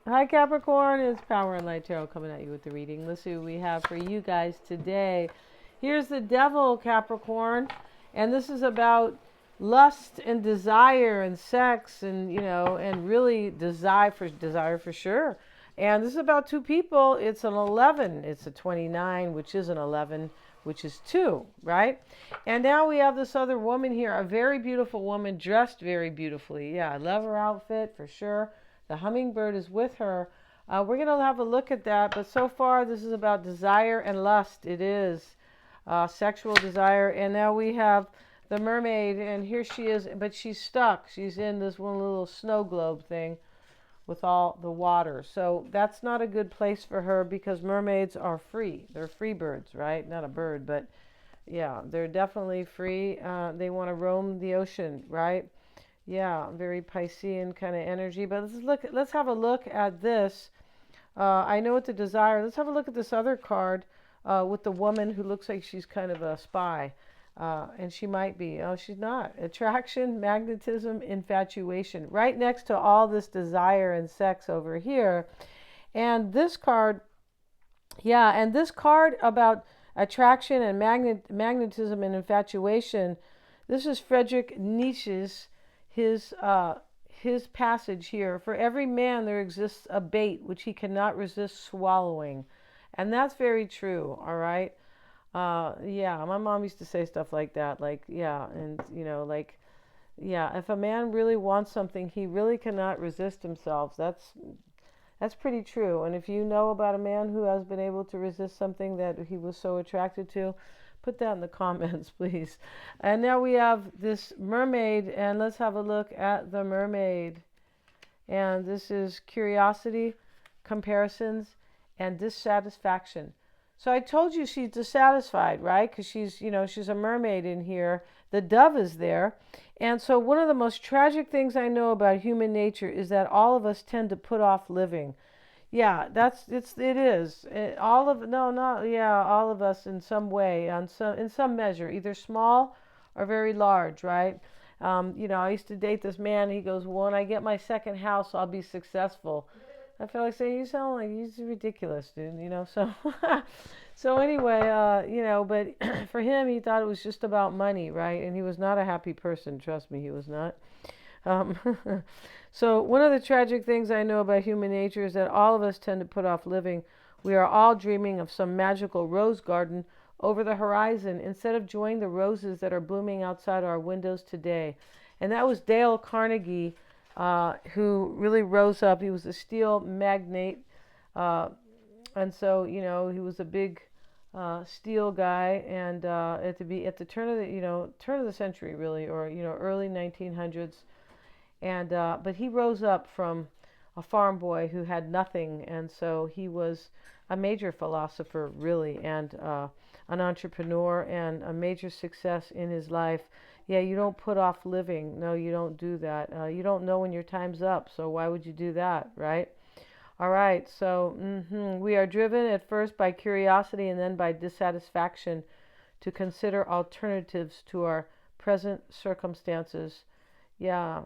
Hi Capricorn, it's Power and Light Tarot coming at you with the reading. Let's see what we have for you guys today. Here's the Devil, Capricorn, and this is about lust and desire and sex and and really desire for sure. And this is about two people. It's an 11. It's a 29, which is an 11, which is two, right? And now we have this other woman here, a very beautiful woman dressed very beautifully. Yeah, I love her outfit for sure. The hummingbird is with her. We're going to have a look at that. But so far, this is about desire and lust. It is sexual desire. And now we have the mermaid. And here she is. But she's stuck. She's in this one little snow globe thing with all the water. So that's not a good place for her because mermaids are free. They're free birds, right? Not a bird, but yeah, they're definitely free. They want to roam the ocean, right? Yeah, very Piscean kind of energy. But let's have a look at this. I know it's a desire. Let's have a look at this other card with the woman who looks like she's kind of a spy. And she might be. Oh, she's not. Attraction, magnetism, infatuation. Right next to all this desire and sex over here. And this card, yeah, and this card about attraction and magnetism and infatuation, this is Friedrich Nietzsche's his passage here. For every man there exists a bait which he cannot resist swallowing. And that's very true, all right? Yeah, my mom used to say stuff like that. Like, yeah, and, yeah, if a man really wants something, he really cannot resist himself. That's pretty true. And if you know about a man who has been able to resist something that he was so attracted to, put that in the comments, please. And now we have this mermaid, and let's have a look at the mermaid. And this is curiosity, comparisons, and dissatisfaction. So I told you she's dissatisfied, right? Because she's a mermaid in here. The dove is there. And so one of the most tragic things I know about human nature is that all of us tend to put off living. Yeah, it is. All of no, not yeah, all of us in some way, in some measure, either small or very large, right? I used to date this man. He goes, "Well, when I get my second house, I'll be successful." I felt like saying, "You sound like you're ridiculous, dude." So, so anyway, but for him, he thought it was just about money, right? And he was not a happy person. Trust me, he was not. Um, so one of the tragic things I know about human nature is that all of us tend to put off living. We are all dreaming of some magical rose garden over the horizon instead of enjoying the roses that are blooming outside our windows today. And that was Dale Carnegie, who really rose up. He was a steel magnate, and so he was a big steel guy. And at the turn of the century, really, or early 1900s. And but he rose up from a farm boy who had nothing, and so he was a major philosopher, really, and an entrepreneur, and a major success in his life. Yeah, you don't put off living. No, you don't do that. You don't know when your time's up, so why would you do that, right? All right, so we are driven at first by curiosity and then by dissatisfaction to consider alternatives to our present circumstances. Yeah.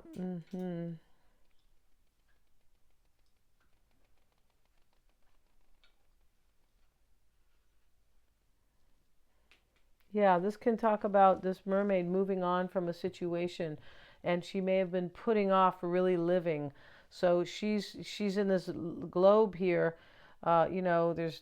Yeah, this can talk about this mermaid moving on from a situation, and she may have been putting off really living. So she's in this globe here, there's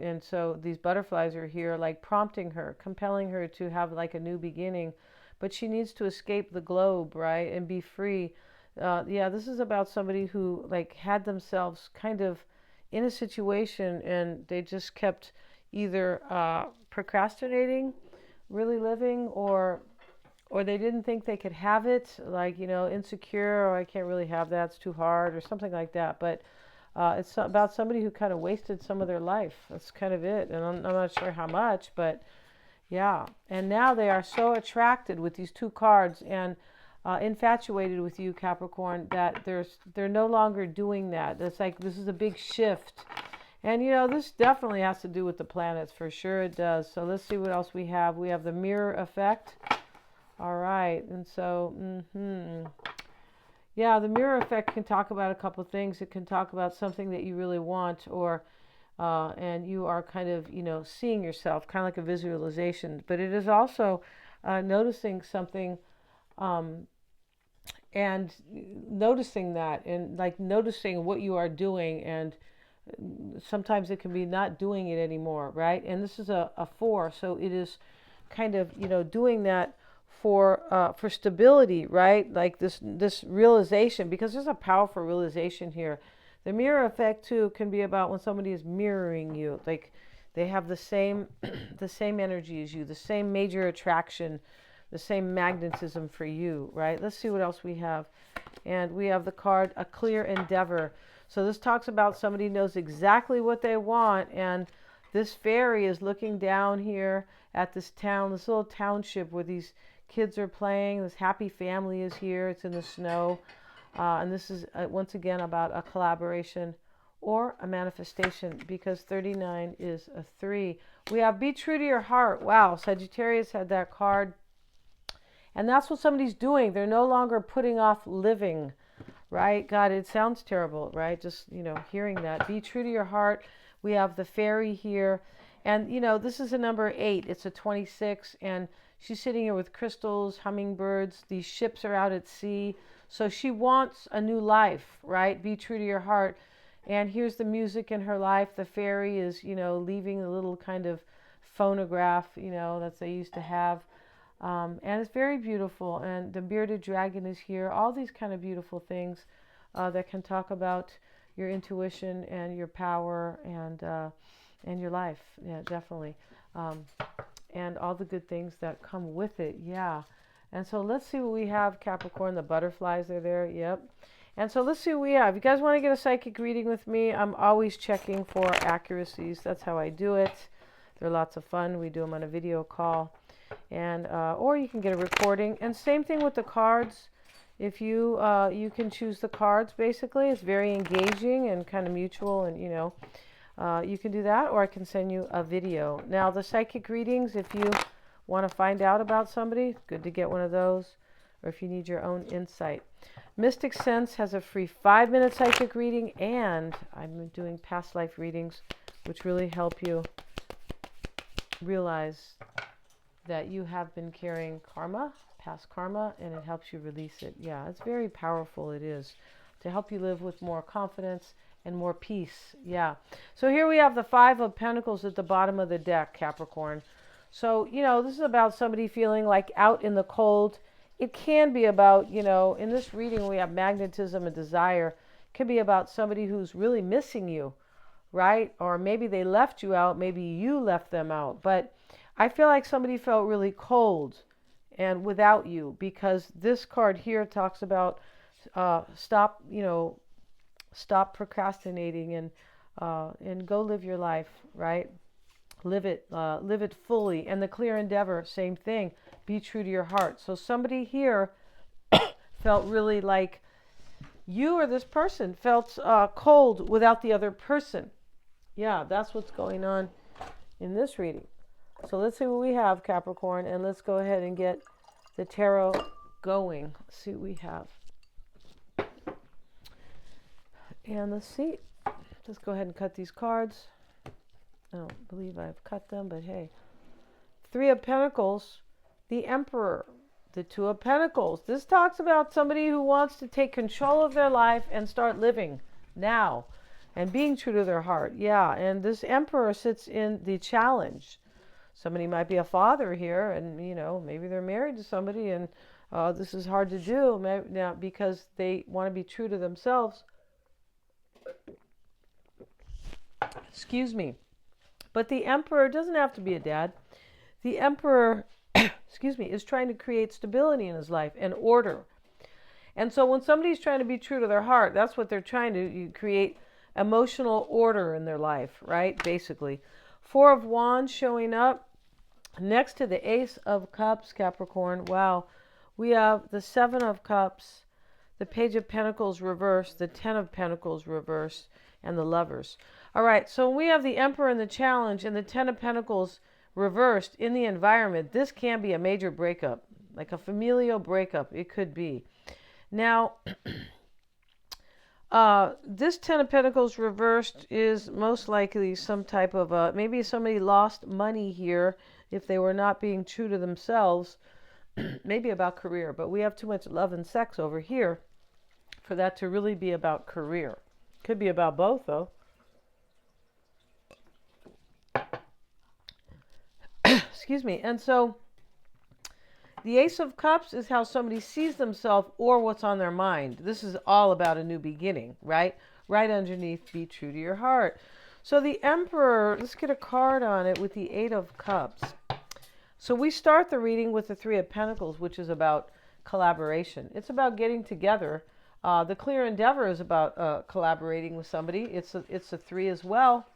and so these butterflies are here, like prompting her, compelling her to have like a new beginning, but she needs to escape the globe, right, and be free. Yeah, this is about somebody who like had themselves kind of in a situation, and they just kept either procrastinating really living, or they didn't think they could have it, like insecure, or I can't really have that, it's too hard, or something like that. But it's about somebody who kind of wasted some of their life. That's kind of it. And I'm not sure how much, but yeah. And now they are so attracted with these two cards and infatuated with you, Capricorn, that they're no longer doing that. It's like this is a big shift. And this definitely has to do with the planets, for sure it does. So let's see what else we have. We have the mirror effect. All right. And so, Yeah, the mirror effect can talk about a couple of things. It can talk about something that you really want, or and you are kind of, seeing yourself, kind of like a visualization. But it is also noticing something, um, and noticing that, and like noticing what you are doing, and sometimes it can be not doing it anymore, right? And this is a 4, so it is kind of, doing that for stability, right? Like this realization, because there's a powerful realization here. The mirror effect too can be about when somebody is mirroring you, like they have the same the same energy as you, the same major attraction, the same magnetism for you, right? Let's see what else we have. And we have the card, a clear endeavor. So this talks about somebody knows exactly what they want, and this fairy is looking down here at this town, this little township where these kids are playing. This happy family is here. It's in the snow. And this is, once again, about a collaboration or a manifestation, because 39 is a 3. We have be true to your heart. Wow, Sagittarius had that card. And that's what somebody's doing. They're no longer putting off living, right? God, it sounds terrible, right? Just, hearing that. Be true to your heart. We have the fairy here. And, this is a number 8. It's a 26. And she's sitting here with crystals, hummingbirds. These ships are out at sea. So she wants a new life, right? Be true to your heart. And here's the music in her life. The fairy is, leaving a little kind of phonograph, that they used to have. And it's very beautiful. And the bearded dragon is here. All these kind of beautiful things that can talk about your intuition and your power and your life. Yeah, definitely. And all the good things that come with it. Yeah. And so let's see what we have, Capricorn. The butterflies are there. Yep. And so let's see what we have. You guys want to get a psychic reading with me? I'm always checking for accuracies. That's how I do it. They're lots of fun. We do them on a video call. And or you can get a recording. And same thing with the cards. If you you can choose the cards, basically. It's very engaging and kind of mutual, and you can do that, or I can send you a video. Now the psychic readings, if you want to find out about somebody, good to get one of those, or if you need your own insight. Mystic Sense has a free 5-minute psychic reading, and I'm doing past life readings, which really help you realize that you have been carrying karma, past karma, and it helps you release it. Yeah, it's very powerful. It is to help you live with more confidence and more peace. Yeah. So here we have the 5 of Pentacles at the bottom of the deck, Capricorn. So, this is about somebody feeling like out in the cold. It can be about, in this reading we have magnetism and desire. It can be about somebody who's really missing you, right? Or maybe they left you out. Maybe you left them out. But I feel like somebody felt really cold and without you, because this card here talks about stop procrastinating and go live your life, right? Live it fully. And the clear endeavor, same thing. Be true to your heart. So somebody here felt really like you or this person felt cold without the other person. Yeah, that's what's going on in this reading. So let's see what we have, Capricorn, and let's go ahead and get the tarot going. Let's see what we have. And let's see. Let's go ahead and cut these cards. I don't believe I've cut them, but hey. 3 of Pentacles, the Emperor, the 2 of Pentacles. This talks about somebody who wants to take control of their life and start living now and being true to their heart. Yeah, and this Emperor sits in the challenge. Somebody might be a father here, and, maybe they're married to somebody, and this is hard to do now because they want to be true to themselves. Excuse me. But the Emperor doesn't have to be a dad. The Emperor, is trying to create stability in his life and order. And so when somebody's trying to be true to their heart, that's what they're trying to create emotional order in their life, right? Basically. 4 of Wands showing up next to the Ace of Cups, Capricorn. Wow. We have the 7 of Cups, the Page of Pentacles reversed, the 10 of Pentacles reversed, and the Lovers. All right, so we have the Emperor in the challenge and the 10 of Pentacles reversed in the environment. This can be a major breakup, like a familial breakup. It could be. Now, this Ten of Pentacles reversed is most likely some type of maybe somebody lost money here if they were not being true to themselves, maybe about career, but we have too much love and sex over here for that to really be about career. Could be about both, though. Excuse me. And so the Ace of Cups is how somebody sees themselves or what's on their mind. This is all about a new beginning, right? Right underneath, be true to your heart. So the Emperor, let's get a card on it with the Eight of Cups. So we start the reading with the Three of Pentacles, which is about collaboration. It's about getting together. The Clear Endeavor is about collaborating with somebody. It's a 3 as well.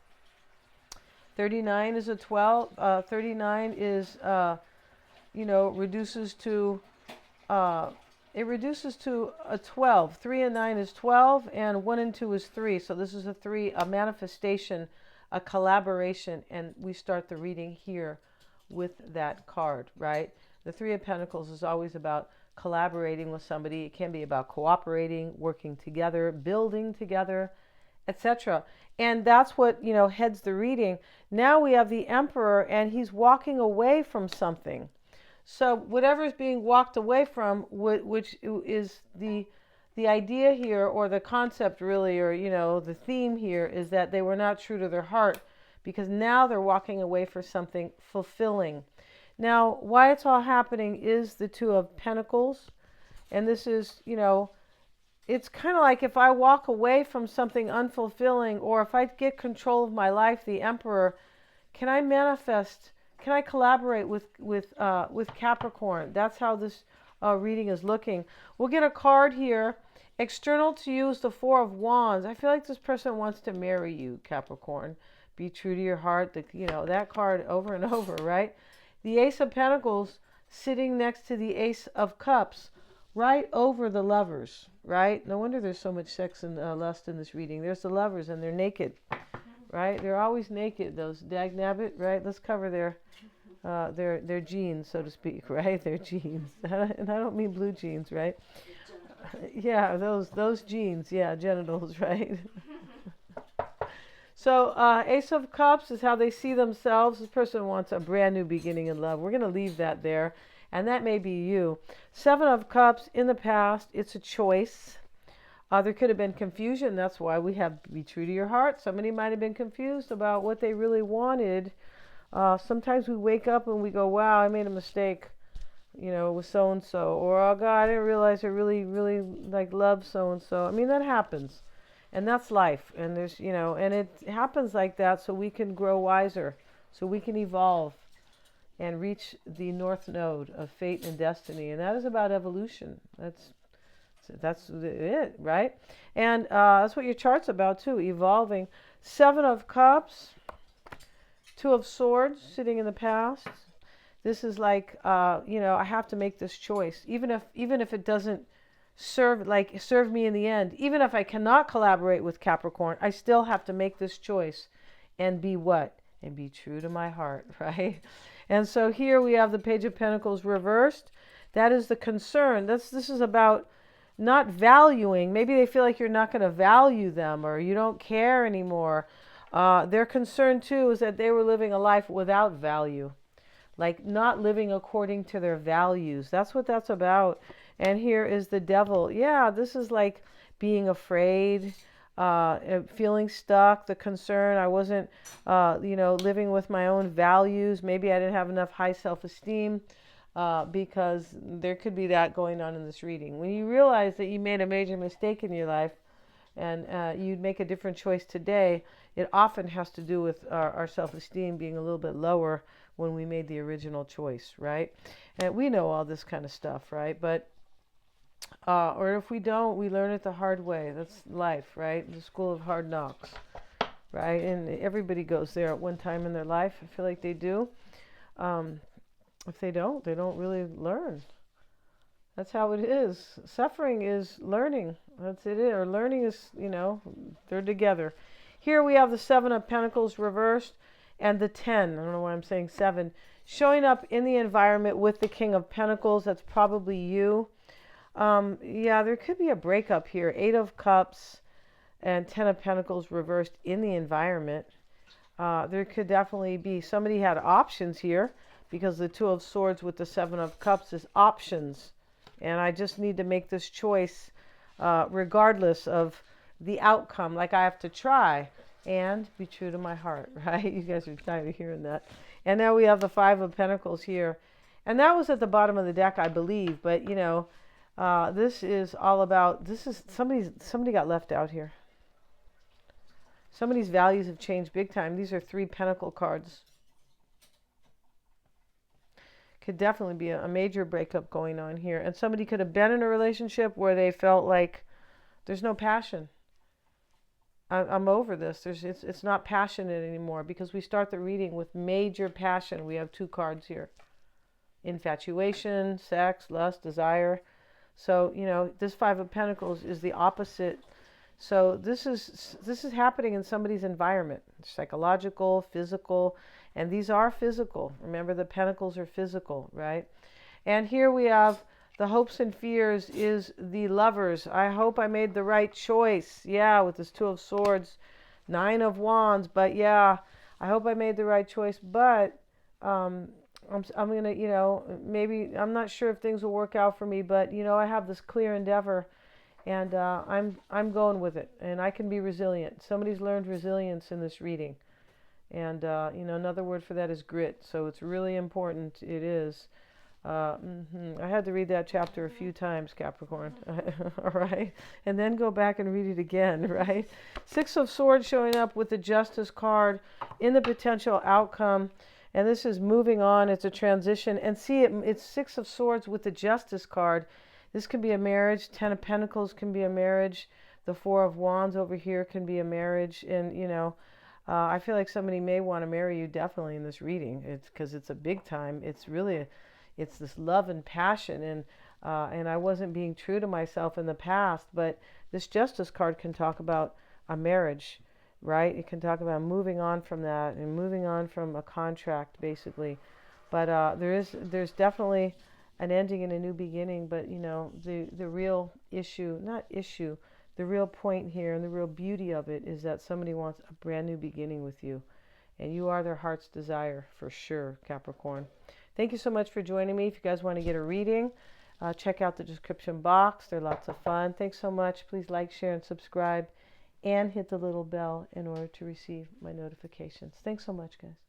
39 is a 12. 39 is, reduces to, it reduces to a 12. 3 and 9 is 12, and 1 and 2 is 3. So this is a 3, a manifestation, a collaboration, and we start the reading here with that card, right? The Three of Pentacles is always about collaborating with somebody. It can be about cooperating, working together, building together, etc. And that's what, heads the reading. Now we have the Emperor, and he's walking away from something. So whatever is being walked away from, which is the idea here, or the concept really, or, the theme here, is that they were not true to their heart, because now they're walking away for something fulfilling. Now, why it's all happening is the Two of Pentacles. And this is, it's kind of like if I walk away from something unfulfilling, or if I get control of my life, the Emperor, can I manifest, can I collaborate with Capricorn? That's how this reading is looking. We'll get a card here. External to you is the Four of Wands. I feel like this person wants to marry you, Capricorn. Be true to your heart. That card over and over, right? The Ace of Pentacles sitting next to the Ace of Cups, right over the Lovers, right? No wonder there's so much sex and lust in this reading. There's the Lovers, and they're naked, right? They're always naked, those dag-nabbit, right? Let's cover their jeans, so to speak, right? Their jeans. And I don't mean blue jeans, right? Yeah, those jeans, yeah, genitals, right? So Ace of Cups is how they see themselves. This person wants a brand new beginning in love. We're going to leave that there, and that may be you. Seven of Cups, in the past, it's a choice. There could have been confusion. That's why we have be true to your heart. Somebody might have been confused about what they really wanted. Sometimes we wake up and we go, wow, I made a mistake, with so-and-so. Or, oh, God, I didn't realize I really, really love so-and-so. I mean, that happens. And that's life. And there's, and it happens like that so we can grow wiser, so we can evolve and reach the North Node of fate and destiny. And that is about evolution. That's it, right? And that's what your chart's about too, evolving. Seven of Cups, Two of Swords sitting in the past. This is like, I have to make this choice, even if it doesn't serve me in the end. Even if I cannot collaborate with Capricorn, I still have to make this choice and be what? And be true to my heart, right? And so here we have the Page of Pentacles reversed. That is the concern. This is about not valuing. Maybe they feel like you're not going to value them, or you don't care anymore. Their concern too is that they were living a life without value, like not living according to their values. That's what that's about. And here is the Devil. Yeah, this is like being afraid, feeling stuck, the concern. I wasn't, living with my own values. Maybe I didn't have enough high self-esteem, because there could be that going on in this reading. When you realize that you made a major mistake in your life and you'd make a different choice today, it often has to do with our self-esteem being a little bit lower when we made the original choice, right? And we know all this kind of stuff, right? But or if we don't, we learn it the hard way. That's life, right? The school of hard knocks, right? And everybody goes there at one time in their life. I feel like they do. If they don't really learn. That's how it is. Suffering is learning. That's it. Or learning is, they're together. Here we have the Seven of Pentacles reversed and the 10. I don't know why I'm saying 7. Showing up in the environment with the King of Pentacles. That's probably you. Yeah, there could be a breakup here. Eight of Cups and Ten of Pentacles reversed in the environment. There could definitely be somebody had options here because the Two of Swords with the Seven of Cups is options. And I just need to make this choice regardless of the outcome. Like I have to try and be true to my heart, right? You guys are tired of hearing that. And now we have the Five of Pentacles here. And that was at the bottom of the deck, I believe. But, you know, this is all about, this is somebody got left out here. Somebody's values have changed big time. These are three Pentacle cards. Could definitely be a major breakup going on here. And somebody could have been in a relationship where they felt like there's no passion. I'm over this. It's not passionate anymore because we start the reading with major passion. We have two cards here. Infatuation, sex, lust, desire. So, you know, this Five of Pentacles is the opposite. So this is happening in somebody's environment, psychological, physical, and these are physical. Remember, the Pentacles are physical, right? And here we have the hopes and fears is the Lovers. I hope I made the right choice. Yeah, with this Two of Swords, Nine of Wands. But yeah, I hope I made the right choice. But I'm going to, you know, maybe I'm not sure if things will work out for me. But, you know, I have this clear endeavor. And I'm going with it. And I can be resilient. Somebody's learned resilience in this reading. And, you know, another word for that is grit. So it's really important. It is. I had to read that chapter a few times, Capricorn. All right. And then go back and read it again, right? Six of Swords showing up with the Justice card in the potential outcome. And this is moving on. It's a transition. And see, it's Six of Swords with the Justice card. This can be a marriage. Ten of Pentacles can be a marriage. The Four of Wands over here can be a marriage. And, you know, I feel like somebody may want to marry you definitely in this reading. It's because it's a big time. It's really, it's this love and passion. And I wasn't being true to myself in the past. But this Justice card can talk about a marriage, right? It can talk about moving on from that and moving on from a contract, basically. But there's definitely an ending and a new beginning. But, you know, the real issue, not issue, the real point here and the real beauty of it is that somebody wants a brand new beginning with you. And you are their heart's desire for sure, Capricorn. Thank you so much for joining me. If you guys want to get a reading, check out the description box. They're lots of fun. Thanks so much. Please like, share, and subscribe. And hit the little bell in order to receive my notifications. Thanks so much, guys.